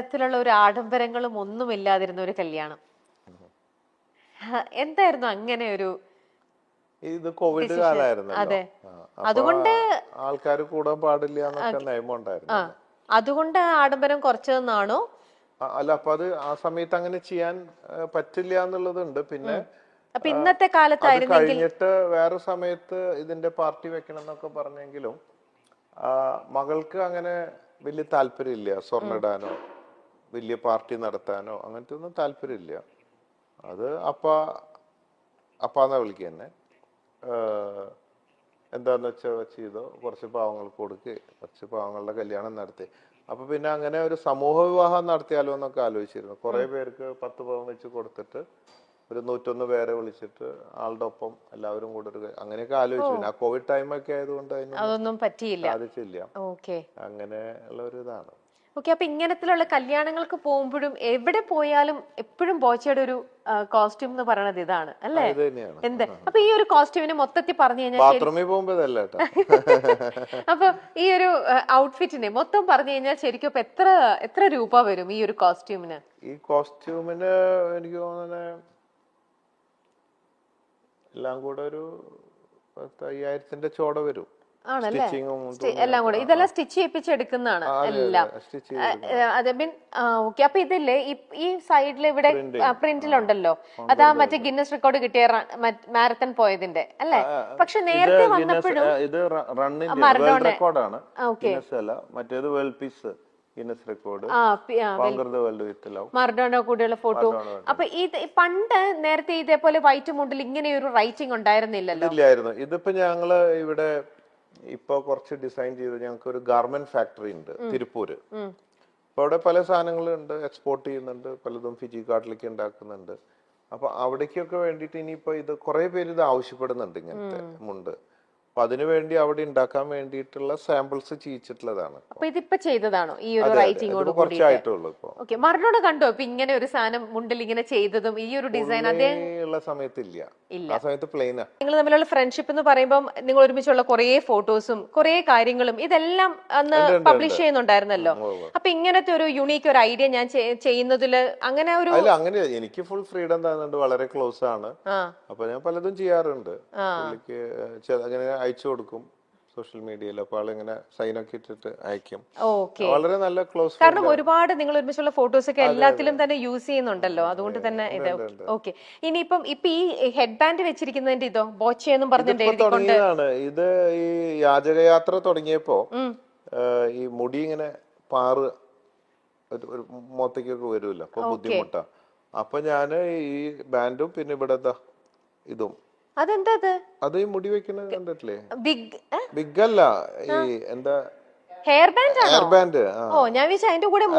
തരത്തിലുള്ള ഒരു ആഡംബരങ്ങളും ഒന്നും ഇല്ലാതിരുന്ന ഒരു കല്യാണം. എന്തായിരുന്നു അങ്ങനെ ഒരു ഇത് കോവിഡ് കാലായിരുന്നല്ലോ. അതെ, അതുകൊണ്ട് ആൾക്കാർ കൂടാൻ പാടില്ല എന്നൊക്കെ നിയമം ഉണ്ടായിരുന്നു. അതുകൊണ്ട് ആഡംബരം കുറച്ചതെന്നാണോ? അല്ല, അപ്പൊ അത് ആ സമയത്ത് അങ്ങനെ ചെയ്യാൻ പറ്റില്ല എന്നുള്ളതുണ്ട്. പിന്നെ അപ്പൊ ഇന്നത്തെ കാലത്തായിരുന്നെങ്കിൽ കഴിഞ്ഞിട്ട് വേറെ സമയത്ത് ഇതിന്റെ പാർട്ടി വെക്കണം എന്നൊക്കെ പറഞ്ഞെങ്കിലും മകൾക്ക് അങ്ങനെ വലിയ താല്പര്യമില്ല. സ്വർണ്ണ ഇടാനോ വലിയ പാർട്ടി നടത്താനോ അങ്ങനത്തെ ഒന്നും താല്പര്യമില്ല. അത് അപ്പാന്നാ വിളിക്കുക തന്നെ. എന്താന്ന് വെച്ചാൽ ചെയ്തോ, കുറച്ച് പാവങ്ങൾക്ക് കൊടുക്കുക, കുറച്ച് പാവങ്ങളുടെ കല്യാണം നടത്തി. അപ്പൊ പിന്നെ അങ്ങനെ ഒരു സമൂഹ വിവാഹം നടത്തിയാലോ എന്നൊക്കെ ആലോചിച്ചിരുന്നു. കുറെ പേർക്ക് 10 പവൻ വെച്ച് കൊടുത്തിട്ട് ഒരു 101 പേരെ വിളിച്ചിട്ട് ആളുടെ ഒപ്പം എല്ലാവരും കൂടെ ഒരു അങ്ങനെയൊക്കെ ആലോചിച്ചു. പിന്നെ ആ കോവിഡ് ടൈമൊക്കെ ആയതുകൊണ്ട് അതൊന്നും പറ്റിയില്ല, സാധിച്ചില്ല. അങ്ങനെ ഉള്ള ഒരു ഇതാണ്. ഓക്കെ. അപ്പൊ ഇങ്ങനത്തിലുള്ള കല്യാണങ്ങൾക്ക് പോകുമ്പോഴും എവിടെ പോയാലും എപ്പോഴും ബോച്ചയുടെ ഒരു കോസ്റ്റ്യൂം എന്ന് പറയണത് ഇതാണ് അല്ലേ? എന്ത് അപ്പൊ ഈ ഒരു കോസ്റ്റ്യൂമിന് മൊത്തത്തിൽ പറഞ്ഞു കഴിഞ്ഞാൽ ബാത്റൂമിൽ പോകുമ്പോ അപ്പൊ ഈ ഒരു ഔട്ട്ഫിറ്റിനെ മൊത്തം പറഞ്ഞു കഴിഞ്ഞാൽ ശരിക്കും ഇപ്പൊ എത്ര രൂപ വരും ഈ ഒരു കോസ്റ്റ്യൂമിന്? ഈ കോസ്റ്റ്യൂമിന് എനിക്ക് തോന്നുന്നത് എല്ലാം കൂടെ ഒരു 10,000-ന്റെ ചോട വരും. ആണല്ലേ? എല്ലാം കൂടെ ഇതെല്ലാം സ്റ്റിച്ച് ചെയ്യിപ്പിച്ചെടുക്കുന്നതാണ് എല്ലാം. അതെ. ഓക്കെ. അപ്പൊ ഇതില്ലേ ഈ സൈഡിൽ ഇവിടെ പ്രിന്റിലുണ്ടല്ലോ, അതാ മറ്റേ ഗിന്നസ് റെക്കോർഡ് കിട്ടിയ മാരത്തൺ പോയതിന്റെ അല്ലേ? പക്ഷെ നേരത്തെ വന്നപ്പോഴും മറ്റേത് world piece Guinness record Maradona കൂടെയുള്ള ഫോട്ടോ. അപ്പൊ ഇത് പണ്ട് നേരത്തെ ഇതേപോലെ വൈറ്റ് മുണ്ടിൽ ഇങ്ങനെ ഒരു റൈറ്റിംഗ് ഉണ്ടായിരുന്നില്ലല്ലോ. ഇല്ലായിരുന്നു. ഇതിപ്പോ ഞങ്ങള് ഇവിടെ ഇപ്പൊ കുറച്ച് ഡിസൈൻ ചെയ്ത് ഞങ്ങൾക്ക് ഒരു ഗാർമെന്റ് ഫാക്ടറി ഉണ്ട് തിരുപ്പൂര്. അപ്പൊ അവിടെ പല സാധനങ്ങളുണ്ട്, എക്സ്പോർട്ട് ചെയ്യുന്നുണ്ട്, പലതും ഫിജി കാർഡിലേക്ക് ഉണ്ടാക്കുന്നുണ്ട്. അപ്പൊ അവിടേക്കൊക്കെ വേണ്ടിയിട്ട് ഇനിയിപ്പോ ഇത് കുറെ പേര് ഇത് ആവശ്യപ്പെടുന്നുണ്ട് ഇങ്ങനത്തെ മുണ്ട്. അപ്പൊ അതിനുവേണ്ടി അവിടെ ഉണ്ടാക്കാൻ വേണ്ടിയിട്ടുള്ള സാമ്പിൾസ് ചെയ്യിച്ചിട്ടുള്ളതാണ്. അപ്പൊ ഇതിപ്പോ ചെയ്തതാണോ ഈ ഒരു റൈറ്റിംഗോട് കൂടി? മറഡോണ കണ്ടോ ഇപ്പൊ ഇങ്ങനെ ഒരു സാധനം മുണ്ടിൽ ഇങ്ങനെ ചെയ്തതും ഈ ഒരു ഡിസൈൻ? അതേയുള്ള സമയത്തില്ല, ആ സമയത്ത് പ്ലെയിനാ. നിങ്ങൾ തമ്മിലുള്ള ഫ്രണ്ട്ഷിപ്പ് എന്ന് പറയുമ്പോൾ നിങ്ങൾ ഒരുമിച്ചുള്ള കുറെ ഫോട്ടോസും കുറെ കാര്യങ്ങളും ഇതെല്ലാം അന്ന് പബ്ലിഷ് ചെയ്യുന്നുണ്ടായിരുന്നല്ലോ. അപ്പൊ ഇങ്ങനത്തെ ഒരു യുണീക്ക് ഒരു ഐഡിയ ഞാൻ ചെയ്യുന്നതില് അങ്ങനെ ഒരു അങ്ങനെ എനിക്ക് ഫുൾ ഫ്രീഡം തന്നുണ്ട്. വളരെ ക്ലോസ് ആണ്. അപ്പൊ ഞാൻ പലതും ചെയ്യാറുണ്ട്. അങ്ങനെ അയച്ചു കൊടുക്കും സോഷ്യൽ മീഡിയയിൽ. അപ്പൊ ആളിങ്ങനെ സൈനൊക്കെ ഇട്ടിട്ട് അയക്കും. വളരെ നല്ല ക്ലോസ്. കാരണം ഒരുപാട് നിങ്ങൾ ഒരുമിച്ചുള്ള ഫോട്ടോസ് ഒക്കെ എല്ലാത്തിലും തന്നെ യൂസ് ചെയ്യുന്നുണ്ടല്ലോ, അതുകൊണ്ട് തന്നെ ഇത് ഓക്കെ. ഇനിയിപ്പം ഈ ഹെഡ് ബാൻഡ് വെച്ചിരിക്കുന്നതിന്റെ ഇതോ ബോച്ചെന്നും പറഞ്ഞിട്ട് ഇത് ഈ യാചകയാത്ര തുടങ്ങിയപ്പോ ഈ മുടി ഇങ്ങനെ പാറ് ഒരു മൊത്തക്കൊക്കെ വരുമല്ലോ, അപ്പൊ ബുദ്ധിമുട്ടാ. അപ്പൊ ഞാന് ഈ ബാൻഡും പിന്നെ ഇവിടെ ഇതും അതെന്താ അത് ഈ മുടി വെക്കുന്നത് കണ്ടിട്ടില്ലേ? ബിഗ് അല്ല, ഈ എന്താ ഹെയർ ബാൻഡ്.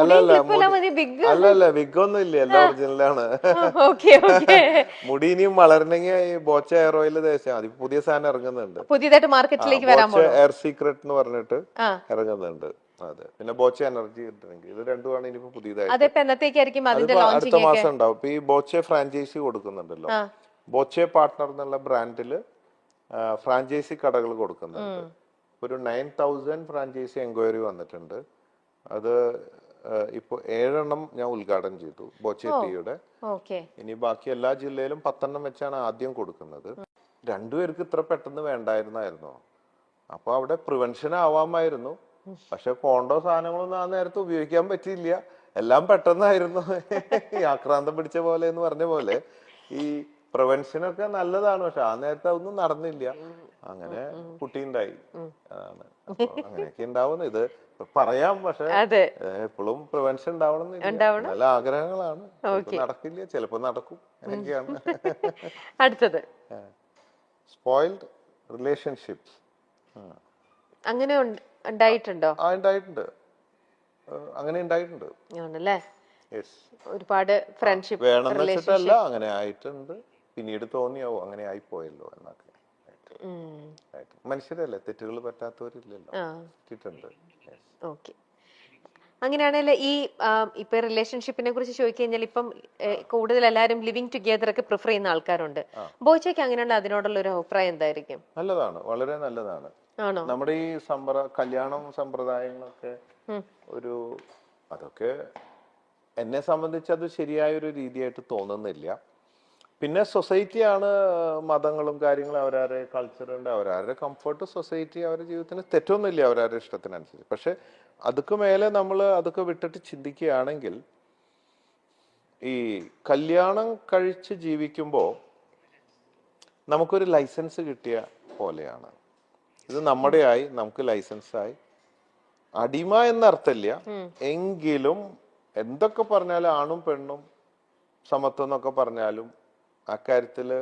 അല്ലല്ല, ബിഗ് ഒന്നും ഇല്ല, എല്ലാം ഒറിജിനലാണ്. മുടി ഇനിയും വളരണമെങ്കിൽ ഈ ബോച്ച ഹെയർ ഓയിൽ തേച്ചാൽ മതി. പുതിയ സാധനം ഇറങ്ങുന്നുണ്ട്, പുതിയതായിട്ട് മാർക്കറ്റിലേക്ക് വരാൻ എയർ സീക്രട്ട് എന്ന് പറഞ്ഞിട്ട് ഇറങ്ങുന്നുണ്ട്. അതെ, പിന്നെ ബോച്ച എനർജി ഡ്രിങ്ക്, ഇത് രണ്ടുമാണ് ഇനിയിപ്പോ പുതിയതായിട്ട് അടുത്ത മാസം ഉണ്ടാവും. ഇപ്പൊ ഈ ബോച്ച ഫ്രാഞ്ചൈസി കൊടുക്കുന്നുണ്ടല്ലോ, ബോച്ചെ പാർട്ട്ണർ എന്നുള്ള ബ്രാൻഡില് ഫ്രാഞ്ചൈസി കടകൾ കൊടുക്കുന്നുണ്ട്. ഒരു 9,000 ഫ്രാഞ്ചൈസി എൻക്വയറി വന്നിട്ടുണ്ട്. അത് ഇപ്പൊ 7 എണ്ണം ഞാൻ ഉദ്ഘാടനം ചെയ്തു ബോച്ചെ ടീയുടെ. ഇനി ബാക്കി എല്ലാ ജില്ലയിലും 10 എണ്ണം വെച്ചാണ് ആദ്യം കൊടുക്കുന്നത്. രണ്ടുപേർക്ക് ഇത്ര പെട്ടെന്ന് വേണ്ടായിരുന്നായിരുന്നോ? അപ്പൊ അവിടെ പ്രിവെൻഷൻ ആവാമായിരുന്നു. പക്ഷെ കോണ്ടോ സാധനങ്ങളൊന്നും ആ നേരത്തെ ഉപയോഗിക്കാൻ പറ്റിയില്ല. എല്ലാം പെട്ടെന്നായിരുന്നു. ആക്രാന്തം പിടിച്ച പോലെ എന്ന് പറഞ്ഞ പോലെ ഈ പ്രിവെൻഷനൊക്കെ നല്ലതാണ്. പക്ഷെ ആ നേരത്തെ അതൊന്നും നടന്നില്ല. അങ്ങനെ കുട്ടി ഉണ്ടായി. അതാണ് അങ്ങനെയൊക്കെ ഉണ്ടാവുന്നത്. ഇത് പറയാം, പക്ഷെ എപ്പോഴും പ്രിവെൻഷൻ ഉണ്ടാവണമെന്നില്ല. നല്ല ആഗ്രഹങ്ങളാണ്. നടക്കില്ല, ചിലപ്പോ നടക്കും. അങ്ങനെയൊക്കെയാണ്. അടുത്തത് സ്പോയിൽഡ് റിലേഷൻഷിപ്സ്. അങ്ങനെ ഉണ്ടായിട്ടുണ്ടോ? ഉണ്ടായിട്ടുണ്ട്, അങ്ങനെ ഉണ്ടായിട്ടുണ്ട്. ഒരുപാട് ഫ്രണ്ട്ഷിപ്പ് വേണമെന്ന് വെച്ചിട്ടല്ല, അങ്ങനെ ആയിട്ടുണ്ട്. പിന്നീട് തോന്നിയാവോ അങ്ങനെ ആയിപ്പോയല്ലോ എന്നൊക്കെ. മനുഷ്യരല്ലേ, തെറ്റുകൾ പറ്റാത്തവരില്ലല്ലോ. ഓക്കെ. അങ്ങനെയാണെങ്കിൽ ഈ ഇപ്പൊ റിലേഷൻഷിപ്പിനെ കുറിച്ച് ചോദിക്കഴിഞ്ഞാൽ ഇപ്പം കൂടുതൽ എല്ലാവരും ലിവിങ് ടുഗെദർ ഒക്കെ പ്രിഫർ ചെയ്യുന്ന ആൾക്കാരുണ്ട്. ബോച്ചയ്ക്ക് അങ്ങനെയുള്ള അതിനോടുള്ള ഒരു അഭിപ്രായം എന്തായിരിക്കും? നല്ലതാണ്, വളരെ നല്ലതാണ്. നമ്മുടെ ഈ കല്യാണം സമ്പ്രദായങ്ങളൊക്കെ അതൊക്കെ എന്നെ സംബന്ധിച്ച് അത് ശരിയായൊരു രീതിയായിട്ട് തോന്നുന്നില്ല. പിന്നെ സൊസൈറ്റിയാണ്, മതങ്ങളും കാര്യങ്ങളും അവരവരുടെ കൾച്ചറുണ്ട്, അവരവരുടെ കംഫർട്ട്, സൊസൈറ്റി അവരുടെ ജീവിതത്തിന് തെറ്റൊന്നുമില്ല അവരവരുടെ ഇഷ്ടത്തിനനുസരിച്ച്. പക്ഷെ അതൊക്കെ മേലെ നമ്മൾ അതൊക്കെ വിട്ടിട്ട് ചിന്തിക്കുകയാണെങ്കിൽ ഈ കല്യാണം കഴിച്ച് ജീവിക്കുമ്പോൾ നമുക്കൊരു ലൈസൻസ് കിട്ടിയ പോലെയാണ്. ഇത് നമ്മുടെ ആയി, നമുക്ക് ലൈസൻസ് ആയി. അടിമ എന്നർത്ഥമില്ല, എങ്കിലും എന്തൊക്കെ പറഞ്ഞാലും ആണും പെണ്ണും സമത്വം എന്നൊക്കെ പറഞ്ഞാലും അക്കാര്യത്തില്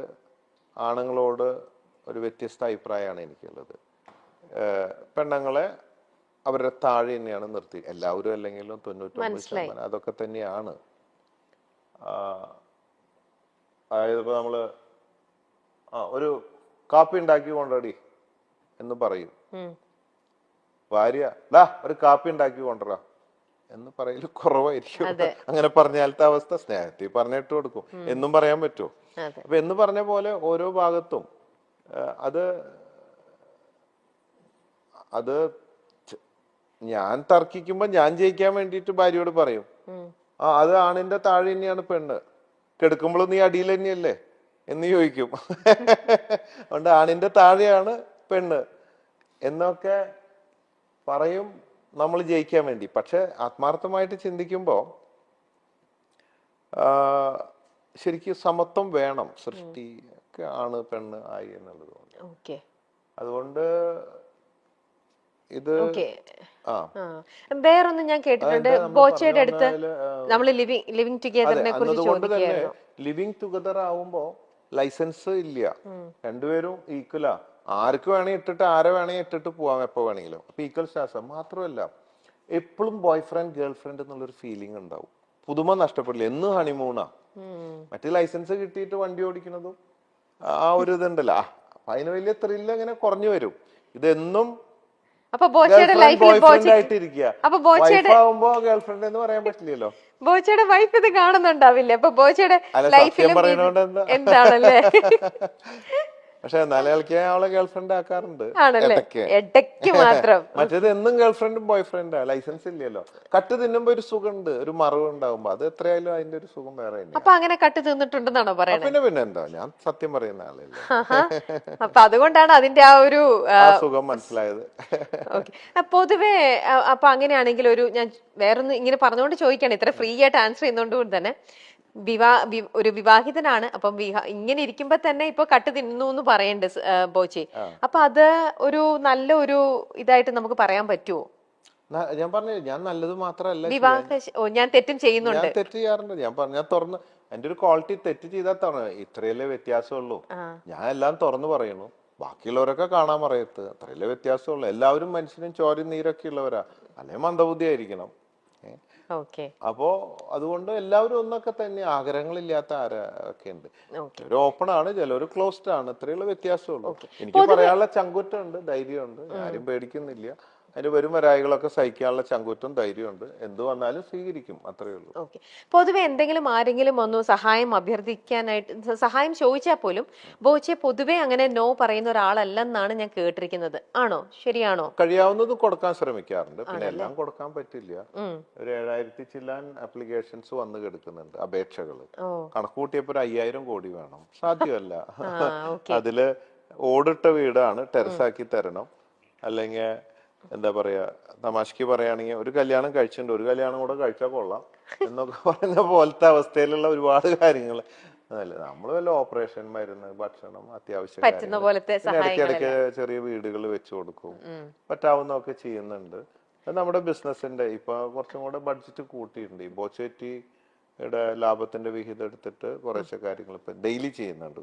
ആണുങ്ങളോട് ഒരു വ്യത്യസ്ത അഭിപ്രായമാണ് എനിക്കുള്ളത്. പെണ്ണുങ്ങളെ അവരുടെ താഴെ തന്നെയാണ് നിർത്തി, എല്ലാവരും അല്ലെങ്കിലും 99% അതൊക്കെ തന്നെയാണ്. അതായത് ഇപ്പൊ നമ്മള് ഒരു കാപ്പി ഉണ്ടാക്കി കൊണ്ടടി എന്ന് പറയും, ഭാര്യ ഒരു കാപ്പി ഉണ്ടാക്കി കൊണ്ടുവരാ എന്ന് പറയല് കുറവായിരിക്കും. അങ്ങനെ പറഞ്ഞാലത്തെ അവസ്ഥ സ്നേഹത്തിൽ പറഞ്ഞിട്ട് കൊടുക്കും എന്നും പറയാൻ പറ്റുമോ? അപ്പൊ എന്ന് പറഞ്ഞ പോലെ ഓരോ ഭാഗത്തും അത് ഞാൻ തർക്കിക്കുമ്പോ ഞാൻ ജയിക്കാൻ വേണ്ടിയിട്ട് ഭാര്യയോട് പറയും, അത് ആണിന്റെ താഴെ തന്നെയാണ് പെണ്ണ്, കെടുക്കുമ്പോഴും നീ അടിയിൽ തന്നെയല്ലേ എന്ന് ചോദിക്കും. അതുകൊണ്ട് ആണിന്റെ താഴെയാണ് പെണ്ണ് എന്നൊക്കെ പറയും നമ്മൾ ജയിക്കാൻ വേണ്ടി. പക്ഷെ ആത്മാർത്ഥമായിട്ട് ചിന്തിക്കുമ്പോ ശരിക്കും സമത്വം വേണം, സൃഷ്ടി ഒക്കെ ആണ് പെണ്ണ് ആയി എന്നുള്ളത്. അതുകൊണ്ട് ഇത് വേറൊന്നും ഞാൻ കേട്ടിട്ടുണ്ട്, ബോച്ചയുടെ അടുത്ത് നമ്മൾ ലിവിംഗ് ടുഗദറിനെ കുറിച്ച് ചോദിക്കുകയായിരുന്നു. ലിവിംഗ് ടുഗദർ ആവുമ്പോ ലൈസൻസ് ഇല്ല, രണ്ടുപേരും ഈക്വലാ, ആർക്ക് വേണമെങ്കിൽ ഇട്ടിട്ട് ആരെ വേണമെങ്കിൽ ഇട്ടിട്ട് പോവാം എപ്പോ വേണമെങ്കിലും. അപ്പൊ ഈക്വൽ സ്റ്റാറ്റസ്. മാത്രമല്ല എപ്പോഴും ബോയ് ഫ്രണ്ട് ഗേൾ ഫ്രണ്ട് എന്നുള്ളൊരു ഫീലിംഗ് ഉണ്ടാവും, പുതുമ നഷ്ടപ്പെടില്ല, എന്നും ഹണിമൂണാ. മറ്റേ ലൈസൻസ് കിട്ടിയിട്ട് വണ്ടി ഓടിക്കുന്നതും ആ ഒരു ഇതുണ്ടല്ലോ, അതിന് വലിയ ത്രില്ല് അങ്ങനെ കുറഞ്ഞു വരും. ഇതെന്നും ഗേൾഫ്രണ്ട് എന്ന് പറയാൻ പറ്റില്ലല്ലോ. ബോച്ചയുടെ വൈഫ് ഇത് കാണുന്നുണ്ടാവില്ലേ? അപ്പൊ ബോച്ചയുടെ ലൈഫിലും എന്താണല്ലേ? പക്ഷെ എന്നാലും അവളെ ഗേൾഫ്രണ്ട് ആക്കാറുണ്ട് ഇടയ്ക്ക് മാത്രം. മറ്റേത് എന്നും ഗേൾഫ്രണ്ടും ബോയ് ഫ്രണ്ടാ, ലൈസൻസ് ഇല്ലല്ലോ. കട്ട് തിന്നുമ്പോ ഒരു സുഖമുണ്ട്, ഒരു മറവ് ഉണ്ടാവുമ്പോ, അത് എത്രയായാലും അതിന്റെ ഒരു സുഖം വേറെ തന്നെ. അപ്പൊ അങ്ങനെ കട്ട് തിന്നിട്ടുണ്ടെന്നാണോ പറയുന്നത്? പിന്നെ എന്താ, ഞാൻ സത്യം പറയുന്ന ആളല്ലേ. അപ്പൊ അതുകൊണ്ടാണ് അതിന്റെ ആ ഒരു സുഖം മനസ്സിലായത്. പൊതുവേ അപ്പൊ അങ്ങനെയാണെങ്കിൽ ഞാൻ വേറൊന്ന് ഇങ്ങനെ പറഞ്ഞുകൊണ്ട് ചോദിക്കാണ്, ഇത്ര ഫ്രീ ആയിട്ട് ആൻസർ ചെയ്യുന്നോണ്ട് തന്നെ, ഒരു വിവാഹിതനാണ്, അപ്പം ഇങ്ങനെ ഇരിക്കുമ്പോ തന്നെ ഇപ്പൊ കട്ട് തിന്നു എന്ന് പറയണ്ട് ബോച്ചി. അപ്പൊ അത് ഒരു നല്ല ഒരു ഇതായിട്ട് നമുക്ക് പറയാൻ പറ്റുമോ? ഞാൻ പറഞ്ഞു, ഞാൻ നല്ലത് മാത്രമല്ല, ഞാൻ തെറ്റും ചെയ്യുന്നുണ്ട്, തെറ്റ് ചെയ്യാറുണ്ട്. ഞാൻ തുറന്ന് എന്റെ ഒരു ക്വാളിറ്റി, തെറ്റ് ചെയ്താൽ തുറന്ന് ഇത്രയല്ലേ വ്യത്യാസമുള്ളൂ, ഞാൻ എല്ലാം തുറന്നു പറയുന്നു, ബാക്കിയുള്ളവരൊക്കെ കാണാൻ പറയത്ത്, അത്രയല്ലേ വ്യത്യാസമുള്ളൂ. എല്ലാവരും മനുഷ്യനും ചോരയും നീരൊക്കെ ഉള്ളവരാ, അല്ലെങ്കിൽ മന്ദബുദ്ധി ആയിരിക്കണം. അപ്പോ അതുകൊണ്ട് എല്ലാവരും ഒന്നൊക്കെ തന്നെ, ആഗ്രഹങ്ങളില്ലാത്ത ആരൊക്കെ ഉണ്ട്. ചിലർ ഓപ്പൺ ആണ്, ചിലർ ക്ലോസ്ഡ് ആണ്, ഇത്രയുള്ള വ്യത്യാസമുള്ളൂ. എനിക്ക് പറയാനുള്ള ചങ്കുറ്റുണ്ട്, ധൈര്യമുണ്ട്, ആരും പേടിക്കുന്നില്ല. അതിന് വരും വരായികളൊക്കെ സഹിക്കാനുള്ള ചങ്കുറ്റും ധൈര്യമുണ്ട്, എന്ത് വന്നാലും സ്വീകരിക്കും, അത്രയേ ഉള്ളൂ. പൊതുവെ എന്തെങ്കിലും ആരെങ്കിലും ഒന്ന് സഹായം അഭ്യർത്ഥിക്കാനായിട്ട് സഹായം ചോദിച്ചാൽ പോലും ബോച്ചെ പൊതുവെ അങ്ങനെ നോ പറയുന്ന ഒരാളല്ലെന്നാണ് ഞാൻ കേട്ടിരിക്കുന്നത്. ആണോ? ശരിയാണോ? കഴിയാവുന്നത് കൊടുക്കാൻ ശ്രമിക്കാറുണ്ട്, പിന്നെ എല്ലാം കൊടുക്കാൻ പറ്റില്ല. ഒരു 7000 ചില്ലാൻ ആപ്ലിക്കേഷൻസ് വന്ന് കിടക്കുന്നുണ്ട്, അപേക്ഷകള്. കണക്കൂട്ടിയപ്പോ 5000 കോടി വേണം, സാധ്യമല്ല. അതില് ഓടിട്ട വീടാണ്, ടെറസാക്കി തരണം, അല്ലെങ്കിൽ എന്താ പറയാ, തമാശക്ക് പറയുകയാണെങ്കിൽ ഒരു കല്യാണം കഴിച്ചിട്ടുണ്ട്, ഒരു കല്യാണം കൂടെ കഴിച്ചാൽ കൊള്ളാം എന്നൊക്കെ പറയുന്ന പോലത്തെ അവസ്ഥയിലുള്ള ഒരുപാട് കാര്യങ്ങൾ. അതല്ല, നമ്മള് വല്ല ഓപ്പറേഷൻ, മരുന്ന്, ഭക്ഷണം, അത്യാവശ്യം ഇടയ്ക്കിടയ്ക്ക് ചെറിയ വീടുകൾ വെച്ചു കൊടുക്കും, പറ്റാവുന്നതൊക്കെ ചെയ്യുന്നുണ്ട്. അത് നമ്മുടെ ബിസിനസിന്റെ ഇപ്പൊ കുറച്ചും കൂടെ ബഡ്ജറ്റ് കൂട്ടിയിട്ടുണ്ട്. ഈ ബോച്ചേറ്റിയുടെ ലാഭത്തിന്റെ വിഹിതം എടുത്തിട്ട് കുറേശ്ശെ കാര്യങ്ങൾ ഇപ്പൊ ഡെയിലി ചെയ്യുന്നുണ്ട്.